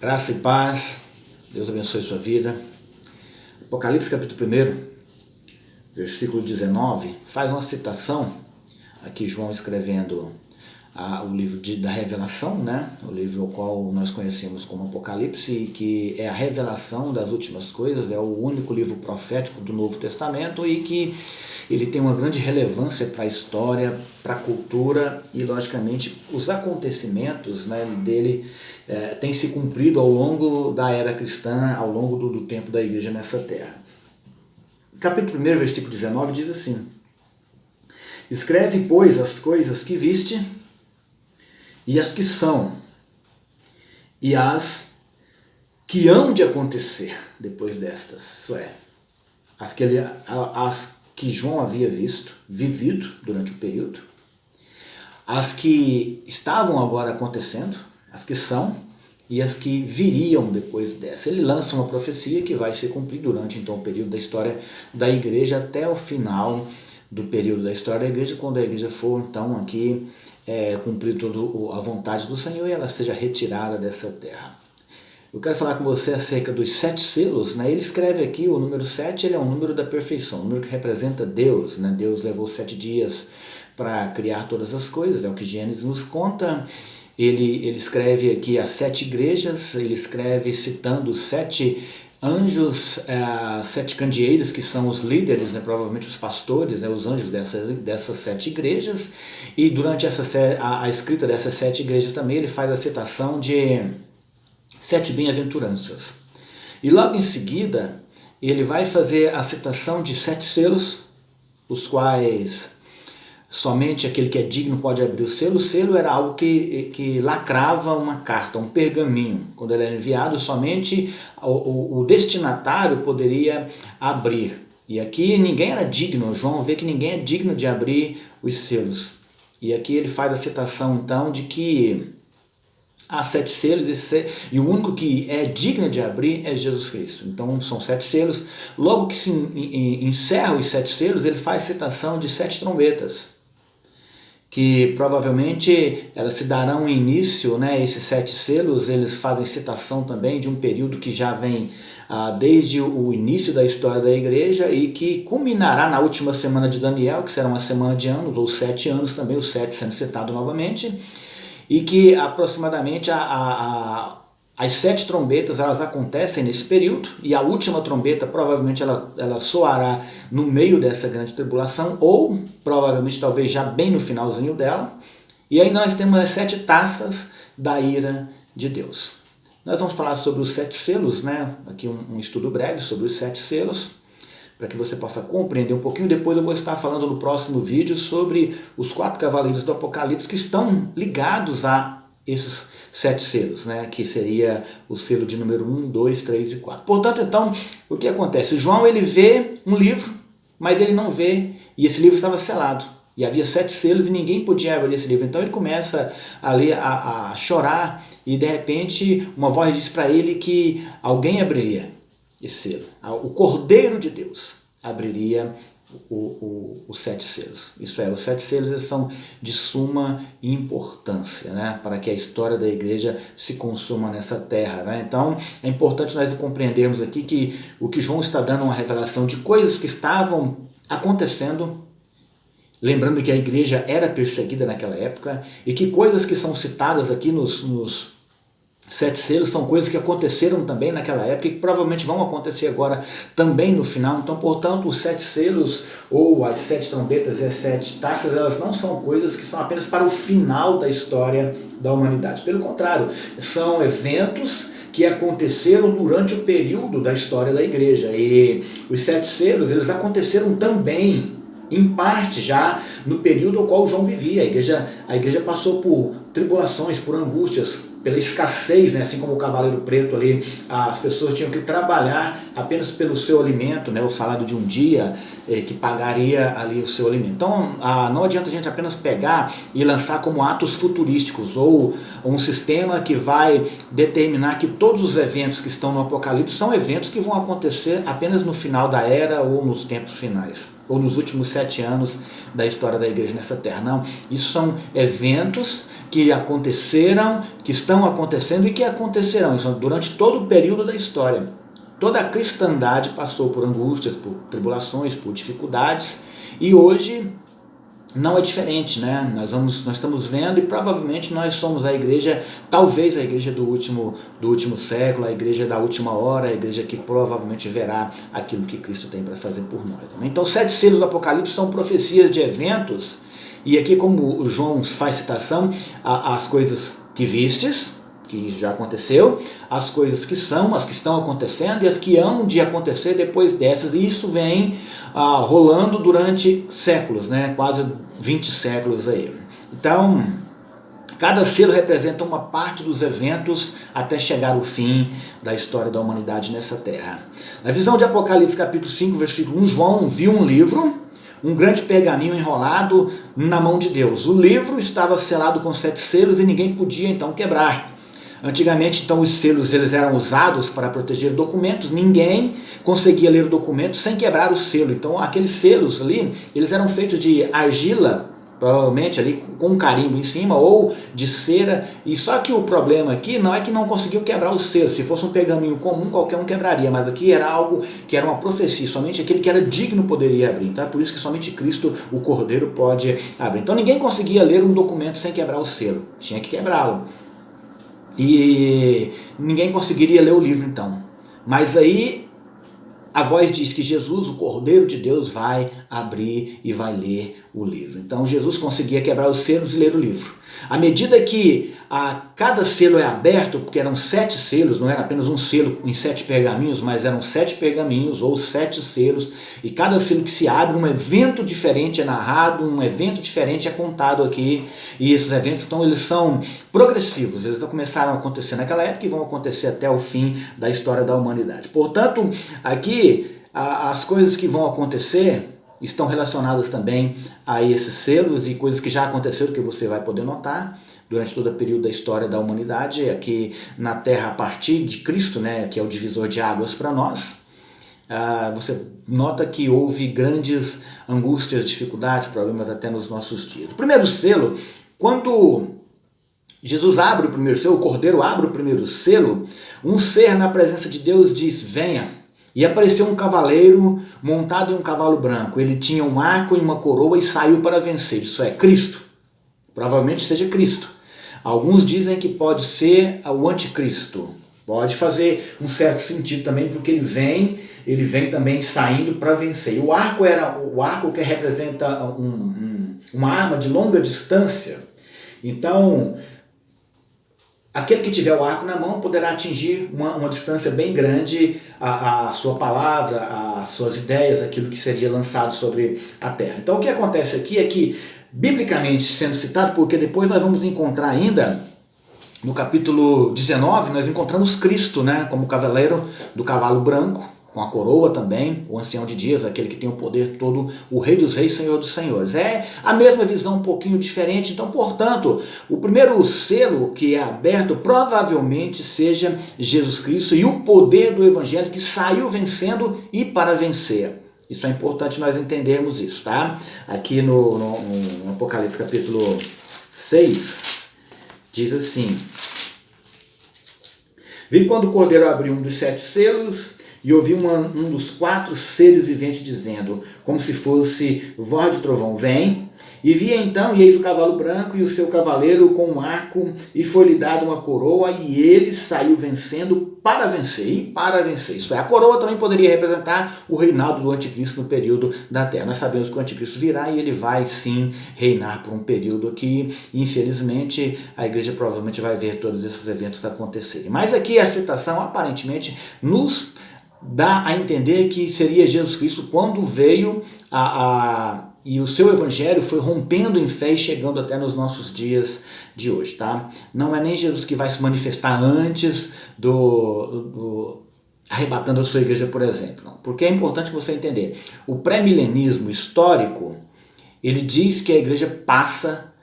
Graça e paz, Deus abençoe sua vida. Apocalipse capítulo 1, versículo 19, faz uma citação, aqui João escrevendo o livro da Revelação, né? O livro ao qual nós conhecemos como Apocalipse, que é a revelação das últimas coisas, é o único livro profético do Novo Testamento e que ele tem uma grande relevância para a história, para a cultura e, logicamente, os acontecimentos, né, dele têm se cumprido ao longo da era cristã, ao longo do tempo da igreja nessa terra. Capítulo 1, versículo 19 diz assim: Escreve, pois, as coisas que viste, e as que são, e as que hão de acontecer depois destas, isso é, as que João havia vivido durante o período, as que estavam agora acontecendo, as que são e as que viriam depois dessa. Ele lança uma profecia que vai se cumprir durante então o período da história da igreja até o final do período da história da igreja, quando a igreja for então aqui cumprir toda a vontade do Senhor e ela seja retirada dessa terra. Eu quero falar com você acerca dos 7 selos, né? Ele escreve aqui o número 7, ele é um número da perfeição, um número que representa Deus, né? Deus levou 7 dias para criar todas as coisas, é o que Gênesis nos conta. Ele escreve aqui as 7 igrejas, ele escreve citando os 7 anjos, 7 candeeiros, que são os líderes, né? Provavelmente os pastores, né? Os anjos dessas 7 igrejas, e durante a escrita dessas 7 igrejas também ele faz a citação de 7 bem-aventuranças. E logo em seguida, ele vai fazer a citação de 7 selos, os quais somente aquele que é digno pode abrir o selo. O selo era algo que lacrava uma carta, um pergaminho. Quando ele era enviado, somente o destinatário poderia abrir. E aqui ninguém era digno, João vê que ninguém é digno de abrir os selos. E aqui ele faz a citação então de que há 7 selos e o único que é digno de abrir é Jesus Cristo. Então são 7 selos. Logo que se encerra os 7 selos, ele faz citação de 7 trombetas, que provavelmente elas se darão início, né? Esses 7 selos, eles fazem citação também de um período que já vem desde o início da história da igreja e que culminará na última semana de Daniel, que será uma semana de anos, ou 7 anos também, o 7 sendo citado novamente. E que aproximadamente as 7 trombetas elas acontecem nesse período, e a última trombeta provavelmente ela soará no meio dessa grande tribulação, ou provavelmente talvez já bem no finalzinho dela. E aí nós temos as 7 taças da ira de Deus. Nós vamos falar sobre os 7 selos, né? Aqui um estudo breve sobre os 7 selos, para que você possa compreender um pouquinho. Depois eu vou estar falando no próximo vídeo sobre os 4 cavaleiros do Apocalipse que estão ligados a esses 7 selos, né? Que seria o selo de número 1, 2, 3 e 4. Portanto, então, o que acontece? João ele vê um livro, mas ele não vê, e esse livro estava selado. E havia 7 selos e ninguém podia abrir esse livro. Então ele começa ali a chorar e de repente uma voz diz para ele que alguém abriria esse selo. O Cordeiro de Deus abriria os 7 selos. Isso é, os 7 selos eles são de suma importância, né, para que a história da igreja se consuma nessa terra, né? Então é importante nós compreendermos aqui que o que João está dando uma revelação de coisas que estavam acontecendo, lembrando que a igreja era perseguida naquela época, e que coisas que são citadas aqui nos 7 selos são coisas que aconteceram também naquela época e que provavelmente vão acontecer agora também no final. Então, portanto, os 7 selos ou as 7 trombetas e as 7 taças, elas não são coisas que são apenas para o final da história da humanidade. Pelo contrário, são eventos que aconteceram durante o período da história da igreja. E os 7 selos, eles aconteceram também, em parte, já no período ao qual João vivia. A igreja passou por tribulações, por angústias, pela escassez, né? Assim como o cavaleiro preto ali, as pessoas tinham que trabalhar apenas pelo seu alimento, né? O salário de um dia que pagaria ali o seu alimento. Então não adianta a gente apenas pegar e lançar como atos futurísticos ou um sistema que vai determinar que todos os eventos que estão no Apocalipse são eventos que vão acontecer apenas no final da era ou nos tempos finais, ou nos últimos 7 anos da história da igreja nessa terra. Não, isso são eventos que aconteceram, que estão acontecendo e que acontecerão. Isso durante todo o período da história. Toda a cristandade passou por angústias, por tribulações, por dificuldades, e hoje não é diferente, né? Nós estamos vendo e provavelmente nós somos a igreja, talvez a igreja do último século, a igreja da última hora, a igreja que provavelmente verá aquilo que Cristo tem para fazer por nós. Então, 7 selos do Apocalipse são profecias de eventos, e aqui, como o João faz citação, as coisas que vistes, que já aconteceu, as coisas que são, as que estão acontecendo e as que hão de acontecer depois dessas. E isso vem rolando durante séculos, né? Quase 20 séculos aí. Então, cada selo representa uma parte dos eventos até chegar ao fim da história da humanidade nessa terra. Na visão de Apocalipse capítulo 5, versículo 1, João viu um livro, um grande pergaminho enrolado na mão de Deus. O livro estava selado com 7 selos e ninguém podia então quebrar. Antigamente, então, os selos eles eram usados para proteger documentos. Ninguém conseguia ler o documento sem quebrar o selo. Então, aqueles selos ali, eles eram feitos de argila, provavelmente ali com um carimbo em cima, ou de cera. E só que o problema aqui não é que não conseguiu quebrar o selo. Se fosse um pergaminho comum, qualquer um quebraria. Mas aqui era algo que era uma profecia. Somente aquele que era digno poderia abrir. Então, é por isso que somente Cristo, o Cordeiro, pode abrir. Então, ninguém conseguia ler um documento sem quebrar o selo. Tinha que quebrá-lo. E ninguém conseguiria ler o livro então. Mas aí a voz diz que Jesus, o Cordeiro de Deus, vai abrir e vai ler o livro. Então Jesus conseguia quebrar os selos e ler o livro. À medida que cada selo é aberto, porque eram 7 selos, não era apenas um selo em 7 pergaminhos, mas eram 7 pergaminhos ou 7 selos, e cada selo que se abre, um evento diferente é narrado, um evento diferente é contado aqui, e esses eventos, então, eles são progressivos, eles começaram a acontecer naquela época e vão acontecer até o fim da história da humanidade. Portanto, aqui, as coisas que vão acontecer estão relacionadas também a esses selos e coisas que já aconteceram que você vai poder notar durante todo o período da história da humanidade, aqui na Terra a partir de Cristo, né, que é o divisor de águas para nós. Você nota que houve grandes angústias, dificuldades, problemas até nos nossos dias. O primeiro selo, quando Jesus abre o primeiro selo, o Cordeiro abre o primeiro selo, um ser na presença de Deus diz: venha. E apareceu um cavaleiro montado em um cavalo branco. Ele tinha um arco e uma coroa e saiu para vencer. Isso é Cristo. Provavelmente seja Cristo. Alguns dizem que pode ser o anticristo. Pode fazer um certo sentido também, porque ele vem também saindo para vencer. E o arco que representa uma arma de longa distância. Então, aquele que tiver o arco na mão poderá atingir uma distância bem grande a sua palavra, as suas ideias, aquilo que seria lançado sobre a terra. Então o que acontece aqui é que, biblicamente sendo citado, porque depois nós vamos encontrar ainda, no capítulo 19, nós encontramos Cristo, né, como cavaleiro do cavalo branco, com a coroa também, o ancião de dias, aquele que tem o poder todo, o rei dos reis, senhor dos senhores. É a mesma visão, um pouquinho diferente. Então, portanto, o primeiro selo que é aberto provavelmente seja Jesus Cristo e o poder do evangelho que saiu vencendo e para vencer. Isso é importante nós entendermos isso, tá? Aqui no Apocalipse capítulo 6, diz assim: vi quando o Cordeiro abriu um dos 7 selos, e ouvi um dos 4 seres viventes dizendo, como se fosse voz de trovão: vem. E vi então, e eis o cavalo branco e o seu cavaleiro com um arco, e foi-lhe dado uma coroa, e ele saiu vencendo para vencer. E para vencer. Isso é, a coroa também poderia representar o reinado do anticristo no período da terra. Nós sabemos que o anticristo virá e ele vai sim reinar por um período que, infelizmente, a igreja provavelmente vai ver todos esses eventos acontecerem. Mas aqui a citação aparentemente nos dá a entender que seria Jesus Cristo quando veio e o seu evangelho foi rompendo em fé e chegando até nos nossos dias de hoje, tá? Não é nem Jesus que vai se manifestar antes arrebatando a sua igreja, por exemplo. Não. Porque é importante você entender. O pré-milenismo histórico, ele diz que a igreja passa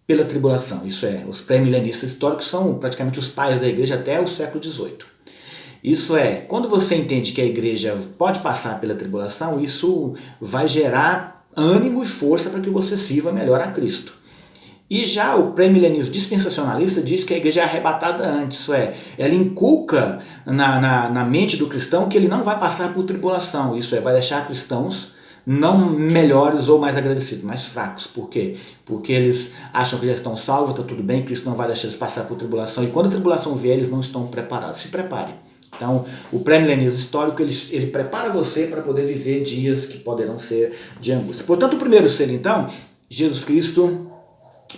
pela tribulação. Isso é, os pré-milenistas históricos são praticamente os pais da igreja até o século XVIII. Isso é, quando você entende que a igreja pode passar pela tribulação, isso vai gerar ânimo e força para que você sirva melhor a Cristo. E já o pré-milenismo dispensacionalista diz que a igreja é arrebatada antes, isso é, ela inculca na mente do cristão que ele não vai passar por tribulação, isso é, vai deixar cristãos não melhores ou mais agradecidos, mais fracos. Por quê? Porque eles acham que já estão salvos, está tudo bem, Cristo não vai deixar eles passar por tribulação, e quando a tribulação vier, eles não estão preparados. Se preparem. Então, o pré-milenismo histórico, ele prepara você para poder viver dias que poderão ser de angústia. Portanto, o primeiro selo, então, Jesus Cristo,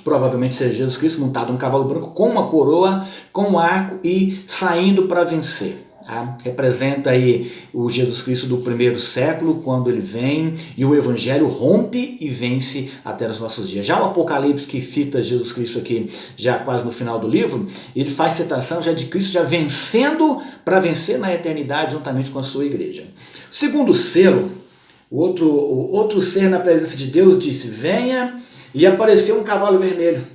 provavelmente seja Jesus Cristo montado num cavalo branco, com uma coroa, com um arco e saindo para vencer. Tá? Representa aí o Jesus Cristo do primeiro século, quando ele vem e o Evangelho rompe e vence até os nossos dias. Já o Apocalipse, que cita Jesus Cristo aqui, já quase no final do livro, ele faz citação já de Cristo já vencendo para vencer na eternidade juntamente com a sua igreja. Segundo selo, o outro ser na presença de Deus disse: venha, e apareceu um cavalo vermelho.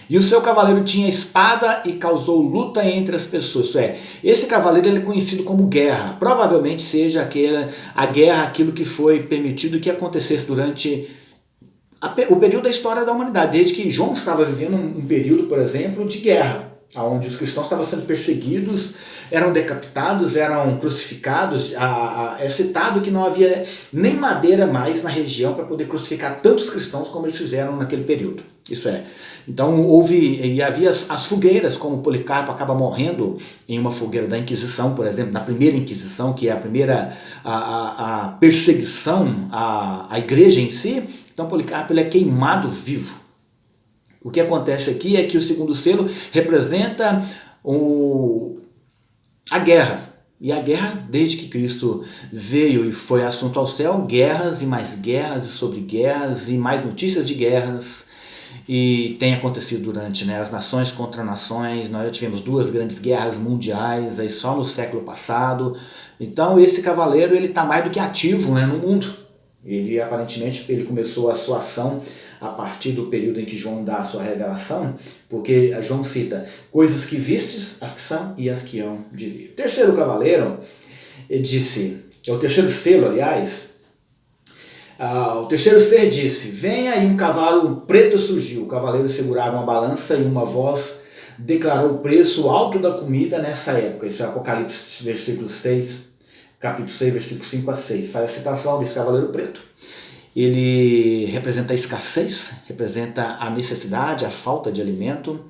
E o seu cavaleiro tinha espada e causou luta entre as pessoas. Isso é, esse cavaleiro ele é conhecido como guerra. Provavelmente seja a guerra, aquilo que foi permitido que acontecesse durante o período da história da humanidade. Desde que João estava vivendo um período, por exemplo, de guerra, onde os cristãos estavam sendo perseguidos, eram decapitados, eram crucificados. É citado que não havia nem madeira mais na região para poder crucificar tantos cristãos como eles fizeram naquele período. Isso é. Então havia as fogueiras, como Policarpo acaba morrendo em uma fogueira da Inquisição, por exemplo, na primeira Inquisição, que é a primeira a perseguição à igreja em si. Então Policarpo ele é queimado vivo. O que acontece aqui é que o segundo selo representa a guerra. E a guerra, desde que Cristo veio e foi assunto ao céu, guerras e mais guerras e sobre guerras e mais notícias de guerras. E tem acontecido durante, as nações contra nações. Nós já tivemos 2 grandes guerras mundiais aí só no século passado. Então esse cavaleiro ele está mais do que ativo, no mundo. Ele aparentemente começou a sua ação a partir do período em que João dá a sua revelação, porque João cita coisas que vistes, as que são e as que hão de vir. O terceiro cavaleiro disse, é o terceiro selo, aliás, o terceiro ser disse: venha, e um cavalo preto surgiu. O cavaleiro segurava uma balança e uma voz declarou o preço alto da comida nessa época. Isso é Apocalipse versículo 6, capítulo 6, versículo 5 a 6. Faz a citação desse cavaleiro preto. Ele representa a escassez, representa a necessidade, a falta de alimento,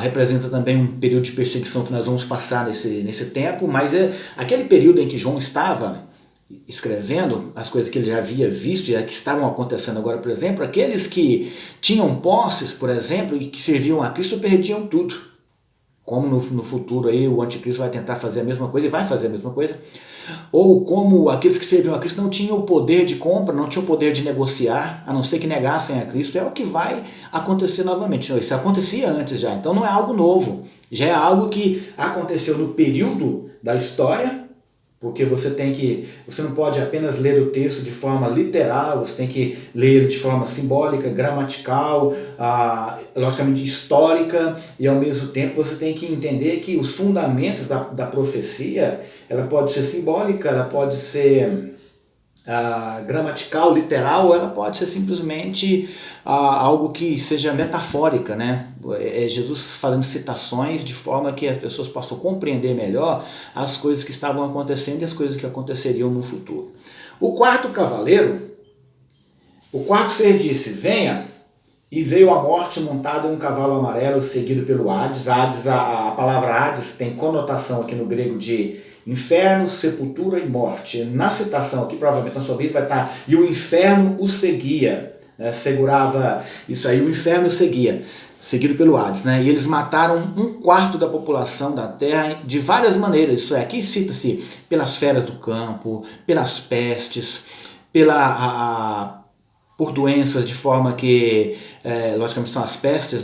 representa também um período de perseguição que nós vamos passar nesse tempo, mas é aquele período em que João estava escrevendo as coisas que ele já havia visto e que estavam acontecendo agora, por exemplo, aqueles que tinham posses, por exemplo, e que serviam a Cristo perdiam tudo. Como no futuro aí o anticristo vai tentar fazer a mesma coisa e vai fazer a mesma coisa. Ou como aqueles que serviam a Cristo não tinham o poder de compra, não tinham o poder de negociar, a não ser que negassem a Cristo, é o que vai acontecer novamente. Isso acontecia antes já, então não é algo novo. Já é algo que aconteceu no período da história, porque você não pode apenas ler o texto de forma literal, você tem que ler ele de forma simbólica, gramatical, logicamente histórica, e ao mesmo tempo você tem que entender que os fundamentos da profecia, ela pode ser simbólica, ela pode ser gramatical, literal, ou ela pode ser simplesmente algo que seja metafórica, É Jesus fazendo citações de forma que as pessoas possam compreender melhor as coisas que estavam acontecendo e as coisas que aconteceriam no futuro. O quarto ser disse: venha, e veio a morte montada em um cavalo amarelo seguido pelo Hades. A palavra Hades tem conotação aqui no grego de inferno, sepultura e morte. Na citação aqui, provavelmente na sua Bíblia vai estar: e o inferno o seguia, segurava isso aí, o inferno o seguia, seguido pelo Hades, E eles mataram 1/4 da população da terra de várias maneiras. Isso é, aqui cita-se pelas feras do campo, pelas pestes, por doenças, de forma que, logicamente são as pestes,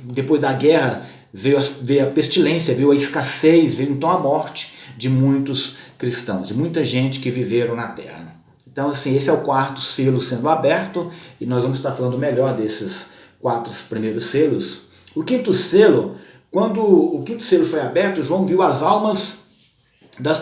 depois da guerra, veio a pestilência, veio a escassez, veio então a morte de muitos cristãos, de muita gente que viveram na terra. Então, assim, esse é o quarto selo sendo aberto, e nós vamos estar falando melhor desses 4 primeiros selos. O quinto selo, quando o quinto selo foi aberto, João viu as almas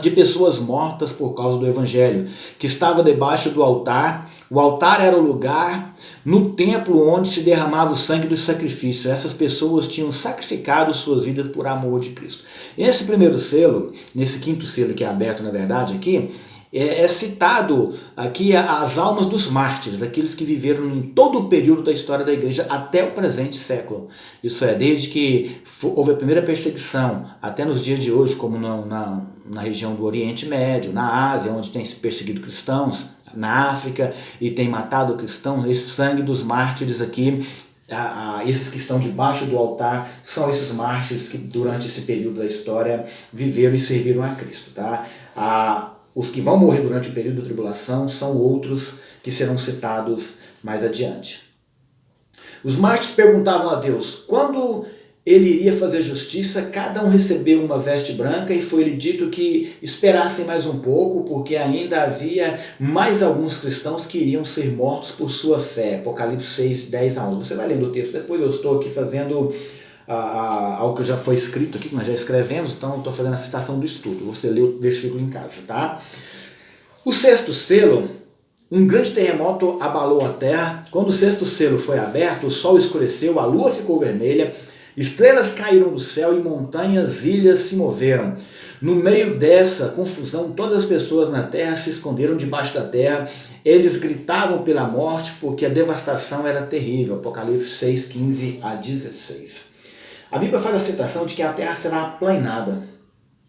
de pessoas mortas por causa do evangelho, que estava debaixo do altar. O altar era o lugar no templo onde se derramava o sangue do sacrifício. Essas pessoas tinham sacrificado suas vidas por amor de Cristo. Esse primeiro selo, nesse quinto selo que é aberto na verdade aqui, é citado aqui as almas dos mártires, aqueles que viveram em todo o período da história da igreja até o presente século. Isso é, desde que houve a primeira perseguição até nos dias de hoje, como na região do Oriente Médio, na Ásia, onde tem se perseguido cristãos, na África e tem matado cristãos. Esse sangue dos mártires aqui, esses que estão debaixo do altar, são esses mártires que durante esse período da história viveram e serviram a Cristo. Tá? Os que vão morrer durante o período da tribulação são outros que serão citados mais adiante. Os mártires perguntavam a Deus quando ele iria fazer justiça. Cada um recebeu uma veste branca e foi-lhe dito que esperassem mais um pouco, porque ainda havia mais alguns cristãos que iriam ser mortos por sua fé. Apocalipse 6, 10 a 11. Você vai lendo o texto, depois eu estou aqui fazendo algo que já foi escrito aqui, que nós já escrevemos, então eu estou fazendo a citação do estudo. Você lê o versículo em casa, tá? O sexto selo, um grande terremoto abalou a terra. Quando o sexto selo foi aberto, o sol escureceu, a lua ficou vermelha, estrelas caíram do céu e montanhas, ilhas se moveram. No meio dessa confusão, todas as pessoas na terra se esconderam debaixo da terra. Eles gritavam pela morte, porque a devastação era terrível. Apocalipse 6, 15 a 16. A Bíblia faz a citação de que a terra será aplainada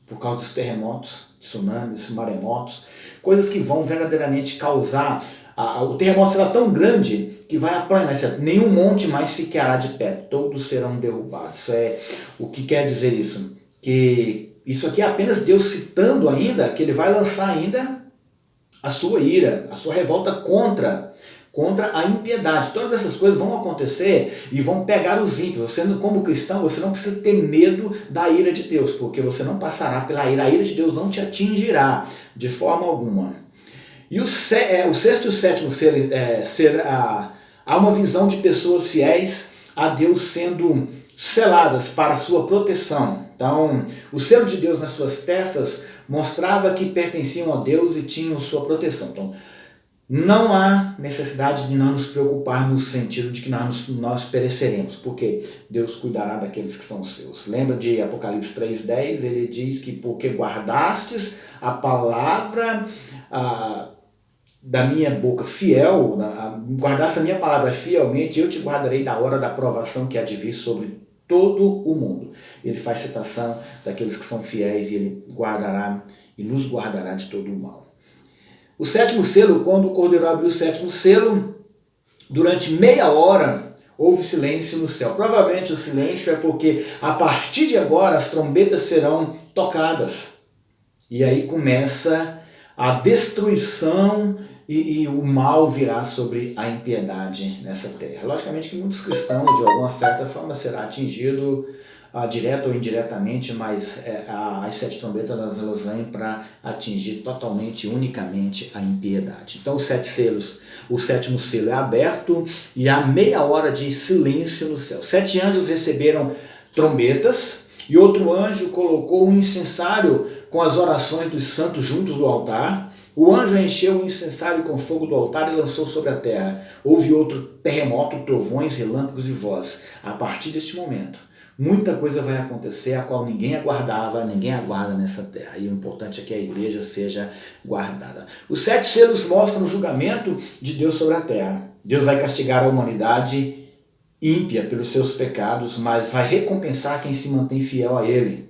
por causa dos terremotos, tsunamis, maremotos, coisas que vão verdadeiramente causar. O terremoto será tão grande que vai aplanar, nenhum monte mais ficará de pé, todos serão derrubados. O que quer dizer isso? Que isso aqui é apenas Deus citando ainda que ele vai lançar ainda a sua ira, a sua revolta contra a impiedade. Todas essas coisas vão acontecer e vão pegar os ímpios. Você, como cristão, você não precisa ter medo da ira de Deus, porque você não passará pela ira. A ira de Deus não te atingirá de forma alguma. E o sexto e o sétimo há uma visão de pessoas fiéis a Deus sendo seladas para a sua proteção. Então, o selo de Deus nas suas testas mostrava que pertenciam a Deus e tinham sua proteção. Então, não há necessidade de não nos preocuparmos no sentido de que nós pereceremos, porque Deus cuidará daqueles que são seus. Lembra de Apocalipse 3:10? Ele diz que porque guardastes a palavra da minha boca fiel, guardaste a minha palavra fielmente, eu te guardarei da hora da provação que há de vir sobre todo o mundo. Ele faz citação daqueles que são fiéis e ele guardará e nos guardará de todo o mal. O sétimo selo, quando o Cordeiro abriu o sétimo selo, durante meia hora houve silêncio no céu. Provavelmente o silêncio é porque a partir de agora as trombetas serão tocadas. E aí começa a destruição e o mal virá sobre a impiedade nessa terra. Logicamente que muitos cristãos, de alguma certa forma, será atingido direta ou indiretamente, mas as sete trombetas elas vêm para atingir totalmente, unicamente a impiedade. Então os sete selos, o sétimo selo é aberto e há meia hora de silêncio no céu. 7 anjos receberam trombetas e outro anjo colocou um incensário com as orações dos santos juntos do altar. O anjo encheu o incensário com fogo do altar e lançou sobre a terra. Houve outro terremoto, trovões, relâmpagos e vozes. A partir deste momento, muita coisa vai acontecer a qual ninguém aguardava, ninguém aguarda nessa terra. E o importante é que a igreja seja guardada. Os 7 selos mostram o julgamento de Deus sobre a terra. Deus vai castigar a humanidade ímpia pelos seus pecados, mas vai recompensar quem se mantém fiel a Ele.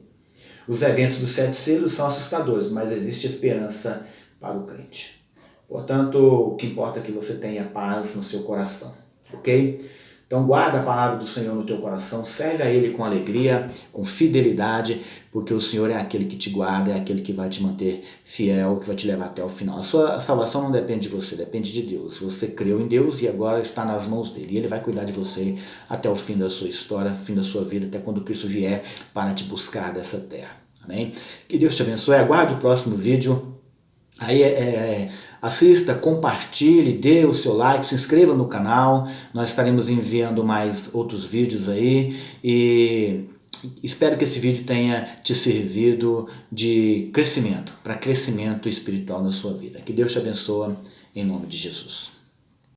Os eventos dos 7 selos são assustadores, mas existe esperança para o crente. Portanto, o que importa é que você tenha paz no seu coração, ok? Então guarda a palavra do Senhor no teu coração, serve a Ele com alegria, com fidelidade, porque o Senhor é aquele que te guarda, é aquele que vai te manter fiel, que vai te levar até o final. A sua salvação não depende de você, depende de Deus. Você creu em Deus e agora está nas mãos dele. E Ele vai cuidar de você até o fim da sua história, fim da sua vida, até quando Cristo vier para te buscar dessa terra. Amém? Que Deus te abençoe. Aguarde o próximo vídeo. Aí assista, compartilhe, dê o seu like, se inscreva no canal. Nós estaremos enviando mais outros vídeos aí. E Espero que esse vídeo tenha te servido de crescimento, para crescimento espiritual na sua vida. Que Deus te abençoe em nome de Jesus.